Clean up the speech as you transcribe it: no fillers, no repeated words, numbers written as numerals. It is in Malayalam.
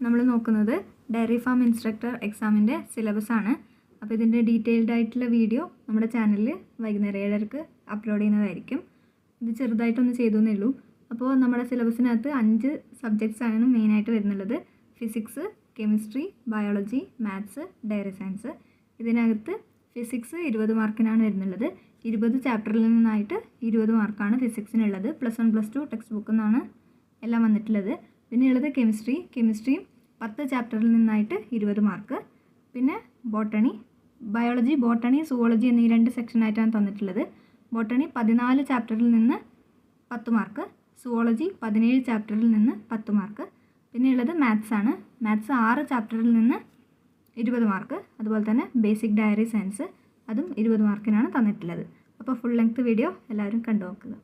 നമ്മൾ നോക്കുന്നത് ഡയറി ഫാം ഇൻസ്ട്രക്ടർ എക്സാമിൻ്റെ സിലബസ് ആണ്. അപ്പോൾ ഇതിൻ്റെ ഡീറ്റെയിൽഡ് ആയിട്ടുള്ള വീഡിയോ നമ്മുടെ ചാനലിൽ വൈകുന്നേരം 7:30 അപ്ലോഡ് ചെയ്യുന്നതായിരിക്കും. ഇത് ചെറുതായിട്ടൊന്ന് ചെയ്തു എന്നേ ഉള്ളൂ. അപ്പോൾ നമ്മുടെ സിലബസിനകത്ത് 5 സബ്ജക്ട്സ് ആണ് മെയിനായിട്ട് വരുന്നുള്ളത്. Physics, chemistry, biology, maths, dairy science. ഇതിനകത്ത് ഫിസിക്സ് 20 മാർക്കിനാണ് വരുന്നുള്ളത്. 20 ചാപ്റ്ററിൽ നിന്നായിട്ട് 20 മാർക്കാണ് ഫിസിക്സിനുള്ളത്. +1 +2 ടെക്സ്റ്റ് ബുക്കിൽ നിന്നാണ് എല്ലാം വന്നിട്ടുള്ളത്. പിന്നെ ഉള്ളത് കെമിസ്ട്രിയും 10 ചാപ്റ്ററിൽ നിന്നായിട്ട് 20 മാർക്ക്. പിന്നെ ബയോളജി, സുവോളജി എന്നീ 2 സെക്ഷനായിട്ടാണ് തന്നിട്ടുള്ളത്. ബോട്ടണി 14 ചാപ്റ്ററിൽ നിന്ന് 10 മാർക്ക്, സുവോളജി 17 ചാപ്റ്ററിൽ നിന്ന് 10 മാർക്ക്. പിന്നെ ഉള്ളത് മാത്സ് ആണ്. മാത്സ് 6 ചാപ്റ്ററിൽ നിന്ന് 20 മാർക്ക്. അതുപോലെ തന്നെ ബേസിക് ഡയറി സയൻസ് അതും 20 മാർക്കിനാണ് തന്നിട്ടുള്ളത്. അപ്പോൾ ഫുൾ ലെങ്ത് വീഡിയോ എല്ലാവരും കണ്ടു നോക്കുക.